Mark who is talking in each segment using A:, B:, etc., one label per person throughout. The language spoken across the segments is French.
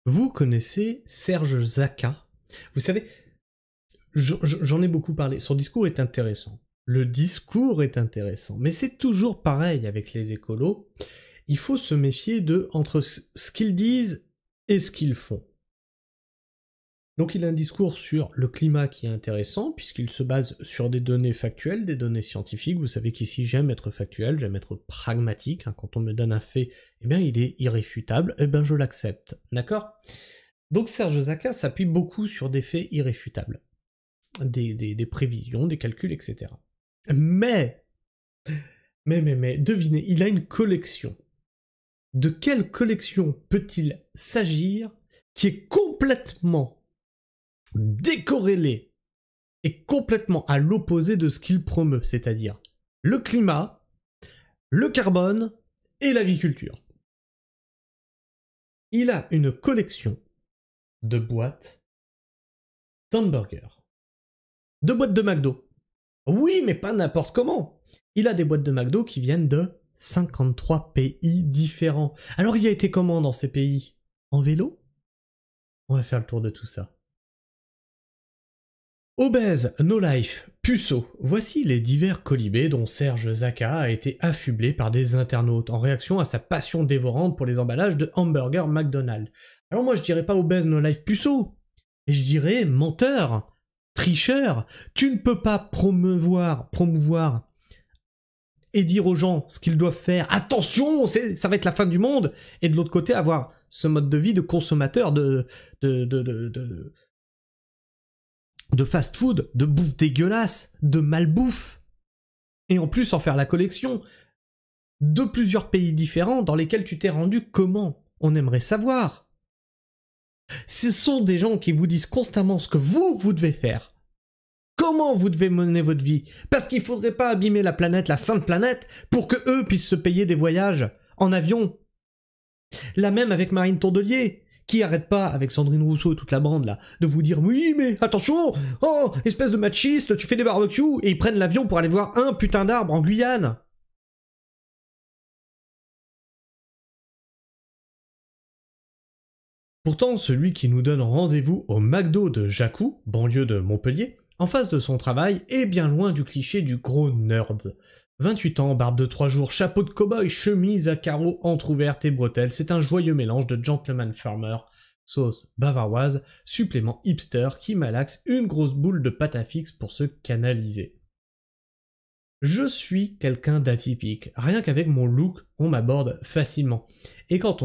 A: Vous connaissez Serge Zaka? Vous savez, j'en ai beaucoup parlé. Son discours est intéressant. Le discours est intéressant. Mais c'est toujours pareil avec les écolos. Il faut se méfier entre ce qu'ils disent et ce qu'ils font. Donc il a un discours sur le climat qui est intéressant, puisqu'il se base sur des données factuelles, des données scientifiques. Vous savez qu'ici j'aime être factuel, j'aime être pragmatique. Quand on me donne un fait, eh bien il est irréfutable, eh bien je l'accepte. D'accord? Donc Serge Zaka s'appuie beaucoup sur des faits irréfutables. Des prévisions, des calculs, etc. Mais, devinez, il a une collection. De quelle collection peut-il s'agir qui est complètement décorrélé et complètement à l'opposé de ce qu'il promeut, c'est-à-dire le climat, le carbone et l'agriculture. Il a une collection de boîtes d'hamburgers, de boîtes de McDo. Oui, mais pas n'importe comment. Il a des boîtes de McDo qui viennent de 53 pays différents. Alors il a été comment dans ces pays? En vélo? On va faire le tour de tout ça. Obèse, No Life, Puceau, voici les divers colibés dont Serge Zaka a été affublé par des internautes en réaction à sa passion dévorante pour les emballages de hamburgers McDonald's. Alors moi je dirais pas obèse, No Life, Puceau, et je dirais menteur, tricheur. Tu ne peux pas promouvoir et dire aux gens ce qu'ils doivent faire. Attention, ça va être la fin du monde. Et de l'autre côté avoir ce mode de vie de consommateur de fast-food, de bouffe dégueulasse, de malbouffe, et en plus en faire la collection de plusieurs pays différents dans lesquels tu t'es rendu comment? On aimerait savoir. Ce sont des gens qui vous disent constamment ce que vous devez faire. Comment vous devez mener votre vie? Parce qu'il faudrait pas abîmer la planète, la sainte planète, pour que eux puissent se payer des voyages en avion. La même avec Marine Tourdelier, qui arrête pas, avec Sandrine Rousseau et toute la bande là, de vous dire oui mais attention, oh, espèce de machiste, tu fais des barbecues, et ils prennent l'avion pour aller voir un putain d'arbre en Guyane. Pourtant, celui qui nous donne rendez-vous au McDo de Jacou, banlieue de Montpellier, en face de son travail, est bien loin du cliché du gros nerd. 28 ans, barbe de 3 jours, chapeau de cow-boy, chemise à carreaux entr'ouvertes et bretelles, c'est un joyeux mélange de gentleman farmer, sauce bavaroise, supplément hipster qui malaxe une grosse boule de pâte à fixe pour se canaliser. Je suis quelqu'un d'atypique, rien qu'avec mon look, on m'aborde facilement. Et quand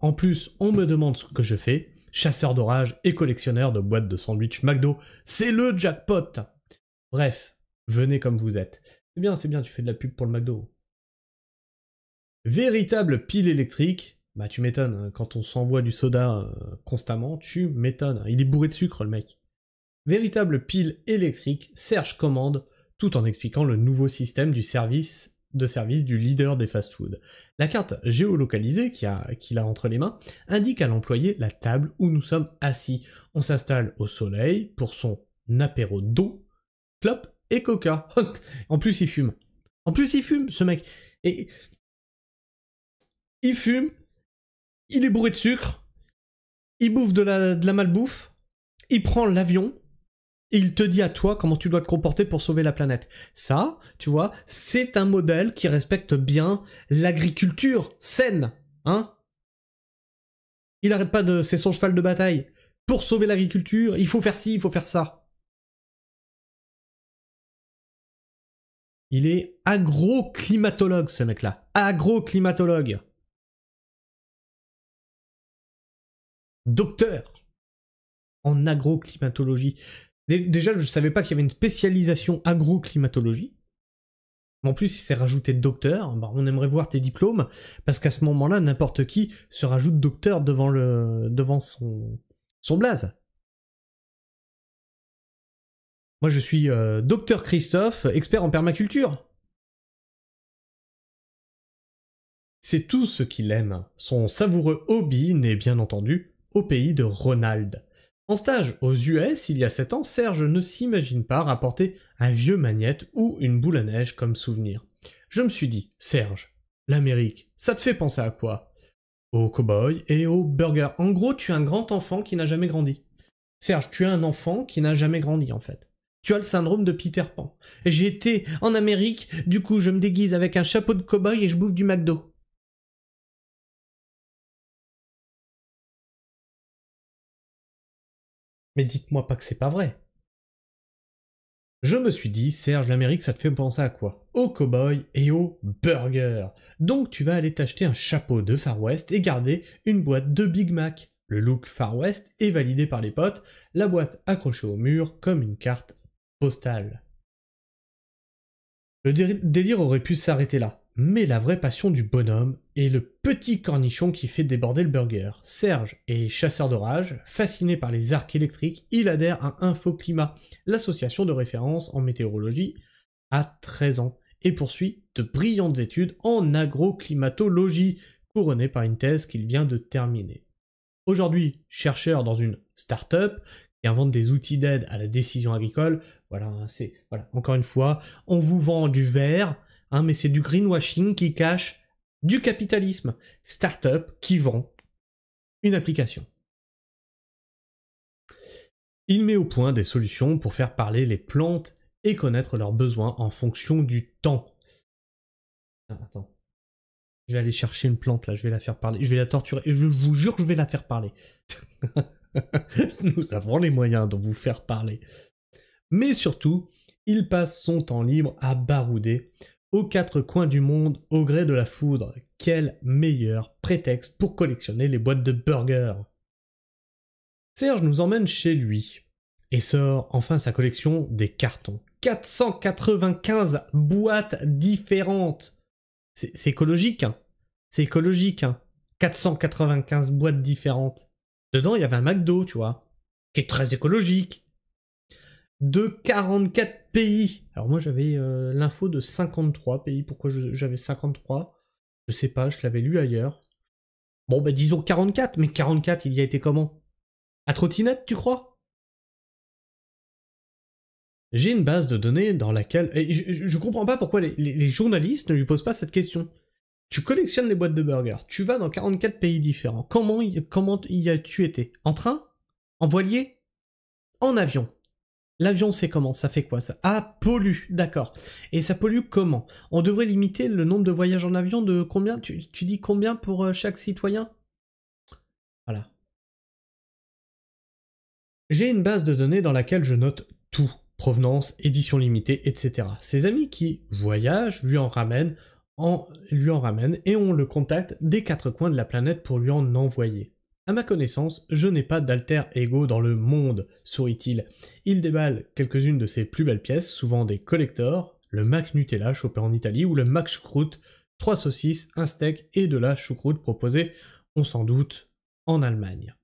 A: en plus on me demande ce que je fais, chasseur d'orage et collectionneur de boîtes de sandwich McDo, c'est le jackpot. Bref, venez comme vous êtes. C'est bien, tu fais de la pub pour le McDo. Véritable pile électrique, bah tu m'étonnes, quand on s'envoie du soda constamment, tu m'étonnes, il est bourré de sucre le mec. Véritable pile électrique, Serge commande, tout en expliquant le nouveau système du service du leader des fast-foods. La carte géolocalisée qu'il a entre les mains indique à l'employé la table où nous sommes assis. On s'installe au soleil pour son apéro d'eau, clope et coca. En plus il fume. Ce mec. Et il fume, il est bourré de sucre, il bouffe de la malbouffe, il prend l'avion, et il te dit à toi comment tu dois te comporter pour sauver la planète. Ça, tu vois, c'est un modèle qui respecte bien l'agriculture saine, hein? Il arrête pas c'est son cheval de bataille. Pour sauver l'agriculture, il faut faire ci, il faut faire ça. Il est agroclimatologue, ce mec-là. Agroclimatologue. Docteur en agroclimatologie. Déjà, je savais pas qu'il y avait une spécialisation agroclimatologie. En plus, il s'est rajouté docteur. Bah, on aimerait voir tes diplômes, parce qu'à ce moment-là, n'importe qui se rajoute docteur devant son blaze. Moi, je suis docteur Christophe, expert en permaculture. C'est tout ce qu'il aime. Son savoureux hobby n'est bien entendu au pays de Ronald. En stage aux US, il y a 7 ans, Serge ne s'imagine pas rapporter un vieux magnète ou une boule à neige comme souvenir. Je me suis dit, Serge, l'Amérique, ça te fait penser à quoi? au cow-boy et au burger. En gros, tu es un grand enfant qui n'a jamais grandi. Serge, tu es un enfant qui n'a jamais grandi en fait. Tu as le syndrome de Peter Pan. J'ai été en Amérique, du coup je me déguise avec un chapeau de cow-boy et je bouffe du McDo. Mais dites-moi pas que c'est pas vrai. Je me suis dit, Serge, l'Amérique, ça te fait penser à quoi? Au cow-boy et au burger. Donc tu vas aller t'acheter un chapeau de Far West et garder une boîte de Big Mac. Le look Far West est validé par les potes, la boîte accrochée au mur comme une carte postale. Le délire aurait pu s'arrêter là. Mais la vraie passion du bonhomme est le petit cornichon qui fait déborder le burger. Serge est chasseur d'orage, fasciné par les arcs électriques, il adhère à Infoclimat, l'association de référence en météorologie, à 13 ans, et poursuit de brillantes études en agroclimatologie, couronnées par une thèse qu'il vient de terminer. Aujourd'hui, chercheur dans une start-up qui invente des outils d'aide à la décision agricole, voilà, encore une fois, on vous vend du vert, mais c'est du greenwashing qui cache du capitalisme. Start-up qui vend une application. Il met au point des solutions pour faire parler les plantes et connaître leurs besoins en fonction du temps. Attends. Je vais aller chercher une plante là, je vais la faire parler, je vais la torturer, et je vous jure que je vais la faire parler. Nous avons les moyens de vous faire parler. Mais surtout, il passe son temps libre à barouder aux quatre coins du monde au gré de la foudre. Quel meilleur prétexte pour collectionner les boîtes de burgers. Serge nous emmène chez lui et sort enfin sa collection des cartons. 495 boîtes différentes. C'est écologique, hein. C'est écologique, hein. 495 boîtes différentes. Dedans, il y avait un McDo, tu vois, qui est très écologique. De 44 pays. Alors moi, j'avais l'info de 53 pays. Pourquoi j'avais 53 ? Je sais pas, je l'avais lu ailleurs. Bon, bah disons 44, mais 44, il y a été comment ? À trottinette, tu crois ? J'ai une base de données dans laquelle... Et je comprends pas pourquoi les journalistes ne lui posent pas cette question. Tu collectionnes les boîtes de burgers, tu vas dans 44 pays différents. Comment y as-tu été ? En train ? En voilier ? En avion ? L'avion, c'est comment ? Ça fait quoi, ça ? Ah, pollue, d'accord. Et ça pollue comment ? On devrait limiter le nombre de voyages en avion de combien ? Tu dis combien pour chaque citoyen ? Voilà. J'ai une base de données dans laquelle je note tout. Provenance, édition limitée, etc. Ses amis qui voyagent lui en ramènent et on le contacte des quatre coins de la planète pour lui en envoyer. À ma connaissance, je n'ai pas d'alter ego dans le monde, sourit-il. Il déballe quelques-unes de ses plus belles pièces, souvent des collectors, le Mac Nutella chopé en Italie ou le Mac Choucroute, 3 saucisses, un steak et de la choucroute proposée, on s'en doute, en Allemagne.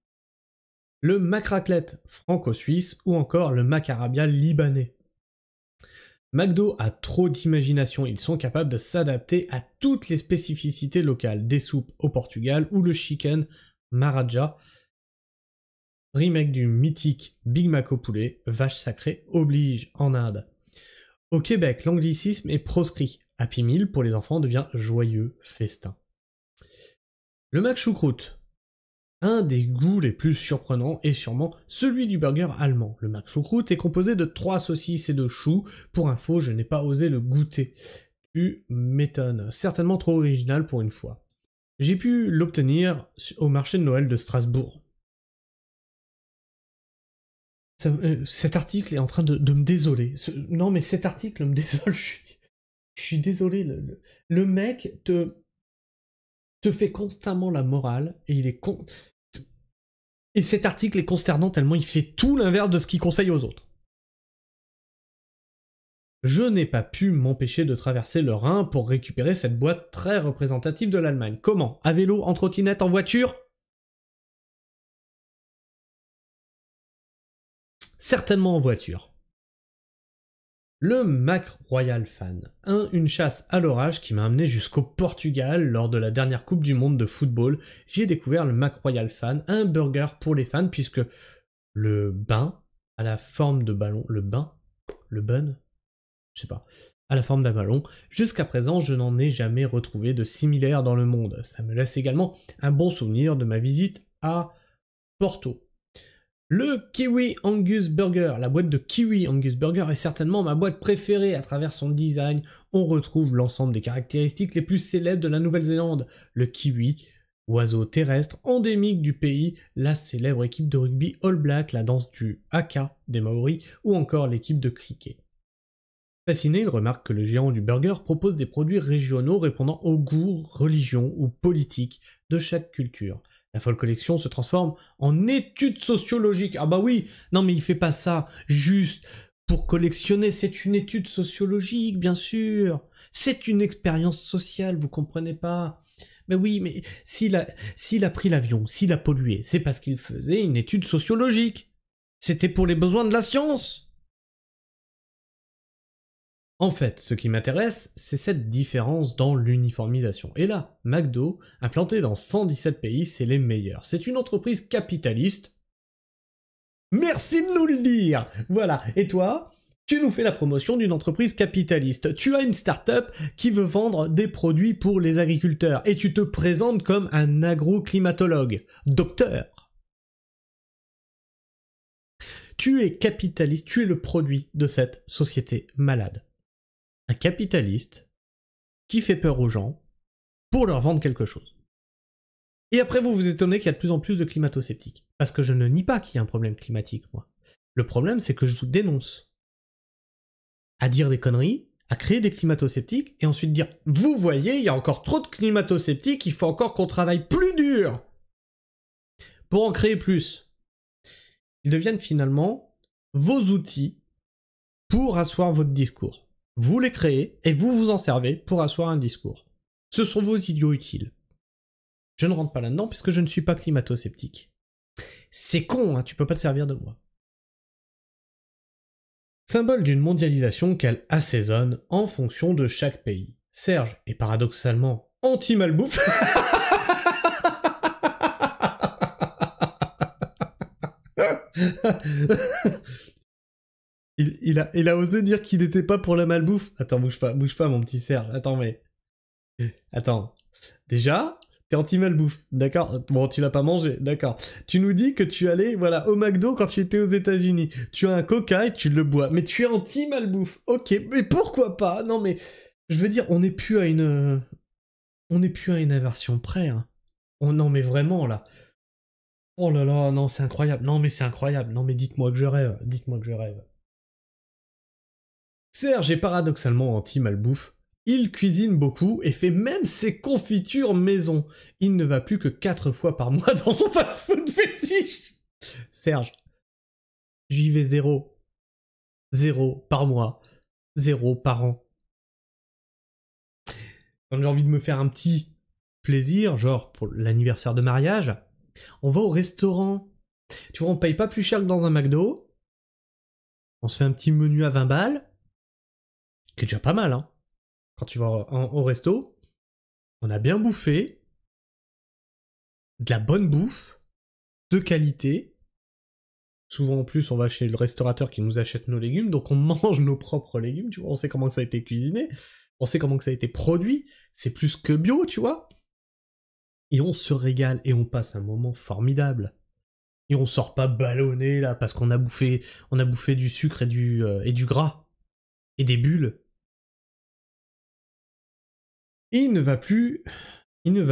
A: Le Mac Raclette franco-suisse ou encore le Mac Arabia libanais. McDo a trop d'imagination, ils sont capables de s'adapter à toutes les spécificités locales, des soupes au Portugal ou le chicken Maharaja, remake du mythique Big Mac au poulet, vache sacrée oblige en Inde. Au Québec, l'anglicisme est proscrit. Happy Meal pour les enfants devient joyeux festin. Le Mac Choucroute. Un des goûts les plus surprenants est sûrement celui du burger allemand. Le Mac Choucroute est composé de 3 saucisses et de choux. Pour info, je n'ai pas osé le goûter. Tu m'étonnes. Certainement trop original pour une fois. J'ai pu l'obtenir au marché de Noël de Strasbourg. Cet article est en train de me désoler. Non mais cet article me désole, je suis désolé. Le mec te fait constamment la morale et il est et cet article est consternant tellement il fait tout l'inverse de ce qu'il conseille aux autres. Je n'ai pas pu m'empêcher de traverser le Rhin pour récupérer cette boîte très représentative de l'Allemagne. Comment ? À vélo, en trottinette, en voiture ? Certainement en voiture. Le Mac Royal Fan. Une chasse à l'orage qui m'a amené jusqu'au Portugal lors de la dernière Coupe du Monde de football. J'y ai découvert le Mac Royal Fan, un burger pour les fans puisque le bain a la forme de ballon. Le bun, je sais pas. à la forme d'un ballon. Jusqu'à présent, je n'en ai jamais retrouvé de similaire dans le monde. Ça me laisse également un bon souvenir de ma visite à Porto. Le Kiwi Angus Burger, la boîte de Kiwi Angus Burger est certainement ma boîte préférée à travers son design. On retrouve l'ensemble des caractéristiques les plus célèbres de la Nouvelle-Zélande. Le kiwi, oiseau terrestre endémique du pays, la célèbre équipe de rugby All Black, la danse du haka des Maoris ou encore l'équipe de cricket. Fasciné, il remarque que le géant du burger propose des produits régionaux répondant aux goûts, religions ou politiques de chaque culture. La folle collection se transforme en étude sociologique. Ah bah oui, non mais il fait pas ça juste pour collectionner, c'est une étude sociologique, bien sûr. C'est une expérience sociale, vous comprenez pas? Mais oui, mais s'il a pris l'avion, s'il a pollué, c'est parce qu'il faisait une étude sociologique. C'était pour les besoins de la science. En fait, ce qui m'intéresse, c'est cette différence dans l'uniformisation. Et là, McDo, implanté dans 117 pays, c'est les meilleurs. C'est une entreprise capitaliste. Merci de nous le dire. Voilà. Et toi, tu nous fais la promotion d'une entreprise capitaliste. Tu as une start-up qui veut vendre des produits pour les agriculteurs. Et tu te présentes comme un agroclimatologue. Docteur. Tu es capitaliste, tu es le produit de cette société malade. Un capitaliste qui fait peur aux gens pour leur vendre quelque chose. Et après vous vous étonnez qu'il y a de plus en plus de climato-sceptiques. Parce que je ne nie pas qu'il y a un problème climatique, moi. Le problème, c'est que je vous dénonce. À dire des conneries, à créer des climato-sceptiques, et ensuite dire « Vous voyez, il y a encore trop de climato-sceptiques, il faut encore qu'on travaille plus dur pour en créer plus. » Ils deviennent finalement vos outils pour asseoir votre discours. Vous les créez et vous vous en servez pour asseoir un discours. Ce sont vos idiots utiles. Je ne rentre pas là-dedans puisque je ne suis pas climato-sceptique. C'est con, hein, tu peux pas te servir de moi. Symbole d'une mondialisation qu'elle assaisonne en fonction de chaque pays. Serge est paradoxalement anti-malbouffe. Il a osé dire qu'il n'était pas pour la malbouffe. Attends, bouge pas mon petit Serge. Attends. Déjà, t'es anti-malbouffe, d'accord? Bon, tu l'as pas mangé, d'accord. Tu nous dis que tu allais, voilà, au McDo quand tu étais aux États-Unis. Tu as un Coca et tu le bois, mais tu es anti-malbouffe. Ok, mais pourquoi pas? Non, mais je veux dire, on n'est plus à une aversion près. Hein. Oh non, mais vraiment là. Oh là là, non, c'est incroyable. Non, mais c'est incroyable. Non, mais dites-moi que je rêve. Serge est paradoxalement anti-malbouffe. Il cuisine beaucoup et fait même ses confitures maison. Il ne va plus que 4 fois par mois dans son fast-food fétiche. Serge, j'y vais 0. 0 par mois. 0 par an. Quand j'ai envie de me faire un petit plaisir, genre pour l'anniversaire de mariage, on va au restaurant. Tu vois, on paye pas plus cher que dans un McDo. On se fait un petit menu à 20 balles. Qui est déjà pas mal, hein. Quand tu vas au resto, on a bien bouffé, de la bonne bouffe, de qualité. Souvent en plus, on va chez le restaurateur qui nous achète nos légumes, donc on mange nos propres légumes, tu vois, on sait comment ça a été cuisiné, on sait comment ça a été produit, c'est plus que bio, tu vois. Et on se régale, et on passe un moment formidable. Et on sort pas ballonné, là, parce qu'on a bouffé du sucre et du gras. Et des bulles. Et il ne va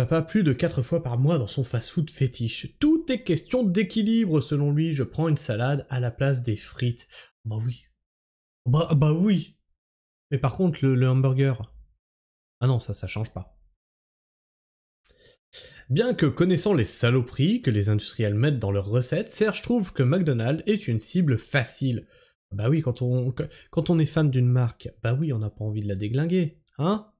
A: pas plus de 4 fois par mois dans son fast-food fétiche. Tout est question d'équilibre selon lui. Je prends une salade à la place des frites. Bah oui. Bah oui. Mais par contre, le hamburger... Ah non, ça change pas. Bien que connaissant les saloperies que les industriels mettent dans leurs recettes, Serge trouve que McDonald's est une cible facile. Bah oui, quand on est fan d'une marque, bah oui, on n'a pas envie de la déglinguer, hein?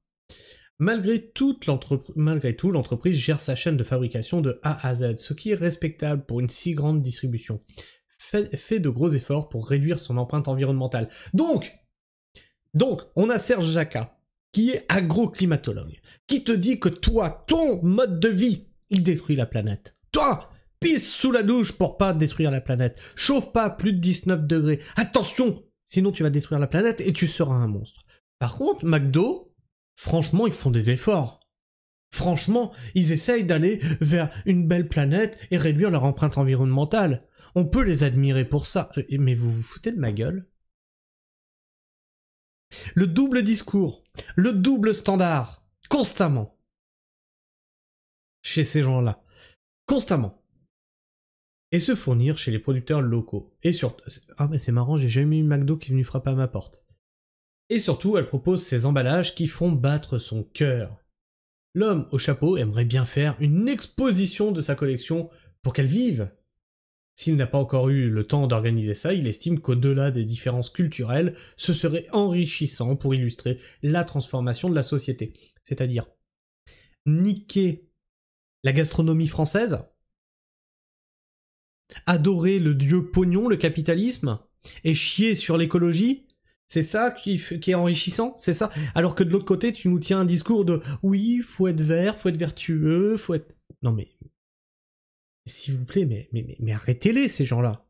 A: Malgré tout, l'entreprise gère sa chaîne de fabrication de A à Z, ce qui est respectable pour une si grande distribution. Fait de gros efforts pour réduire son empreinte environnementale. Donc, on a Serge Jacquat, qui est agroclimatologue, qui te dit que toi, ton mode de vie, il détruit la planète. Toi, pisse sous la douche pour pas détruire la planète. Chauffe pas à plus de 19 degrés. Attention, sinon tu vas détruire la planète et tu seras un monstre. Par contre, McDo, franchement, ils font des efforts. Franchement, ils essayent d'aller vers une belle planète et réduire leur empreinte environnementale. On peut les admirer pour ça. Mais vous vous foutez de ma gueule? Le double discours, le double standard, constamment. Chez ces gens-là. Constamment. Et se fournir chez les producteurs locaux. Et surtout... Ah mais c'est marrant, j'ai jamais eu McDo qui est venu frapper à ma porte. Et surtout, elle propose ces emballages qui font battre son cœur. L'homme au chapeau aimerait bien faire une exposition de sa collection pour qu'elle vive. S'il n'a pas encore eu le temps d'organiser ça, il estime qu'au-delà des différences culturelles, ce serait enrichissant pour illustrer la transformation de la société. C'est-à-dire niquer la gastronomie française, adorer le dieu pognon, le capitalisme, et chier sur l'écologie. C'est ça qui est enrichissant, c'est ça. Alors que de l'autre côté, tu nous tiens un discours de « oui, faut être vert, faut être vertueux, faut être... » Non mais... S'il vous plaît, mais arrêtez-les, ces gens-là.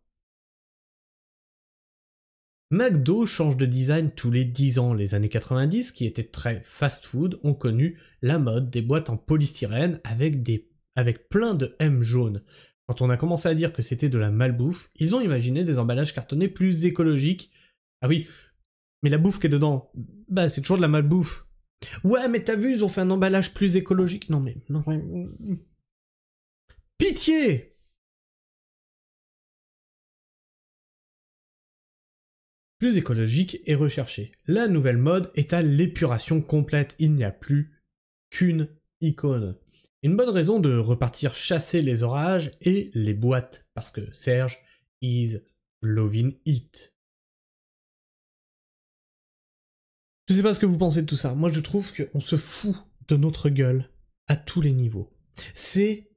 A: McDo change de design tous les 10 ans. Les années 90, qui étaient très fast-food, ont connu la mode des boîtes en polystyrène avec plein de M jaunes. Quand on a commencé à dire que c'était de la malbouffe, ils ont imaginé des emballages cartonnés plus écologiques. Ah oui... Mais la bouffe qui est dedans, bah c'est toujours de la malbouffe. Ouais, mais t'as vu, ils ont fait un emballage plus écologique. Non mais... Non. Pitié! Plus écologique et recherché. La nouvelle mode est à l'épuration complète. Il n'y a plus qu'une icône. Une bonne raison de repartir chasser les orages et les boîtes. Parce que Serge is loving it. Je sais pas ce que vous pensez de tout ça. Moi, je trouve qu'on se fout de notre gueule à tous les niveaux. C'est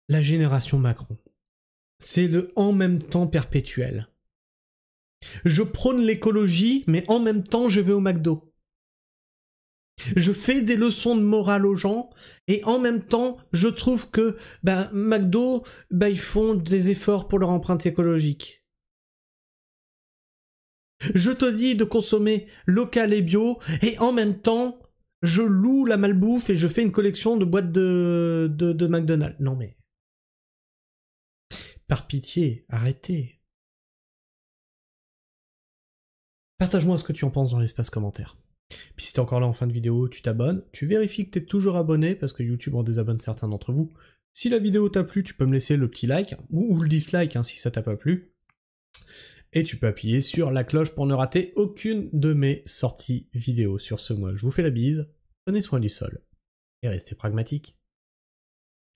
A: la génération Macron. C'est le en même temps perpétuel. Je prône l'écologie, mais en même temps, je vais au McDo. Je fais des leçons de morale aux gens, et en même temps, je trouve que McDo, ils font des efforts pour leur empreinte écologique. Je te dis de consommer local et bio, et en même temps, je loue la malbouffe et je fais une collection de boîtes de McDonald's. Non mais... Par pitié, arrêtez. Partage-moi ce que tu en penses dans l'espace commentaire. Puis si t'es encore là en fin de vidéo, tu t'abonnes, tu vérifies que t'es toujours abonné, parce que YouTube en désabonne certains d'entre vous. Si la vidéo t'a plu, tu peux me laisser le petit like, ou le dislike si ça t'a pas plu. Et tu peux appuyer sur la cloche pour ne rater aucune de mes sorties vidéo. Sur ce, moi, je vous fais la bise, prenez soin du sol, et restez pragmatiques.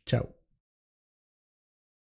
A: Ciao.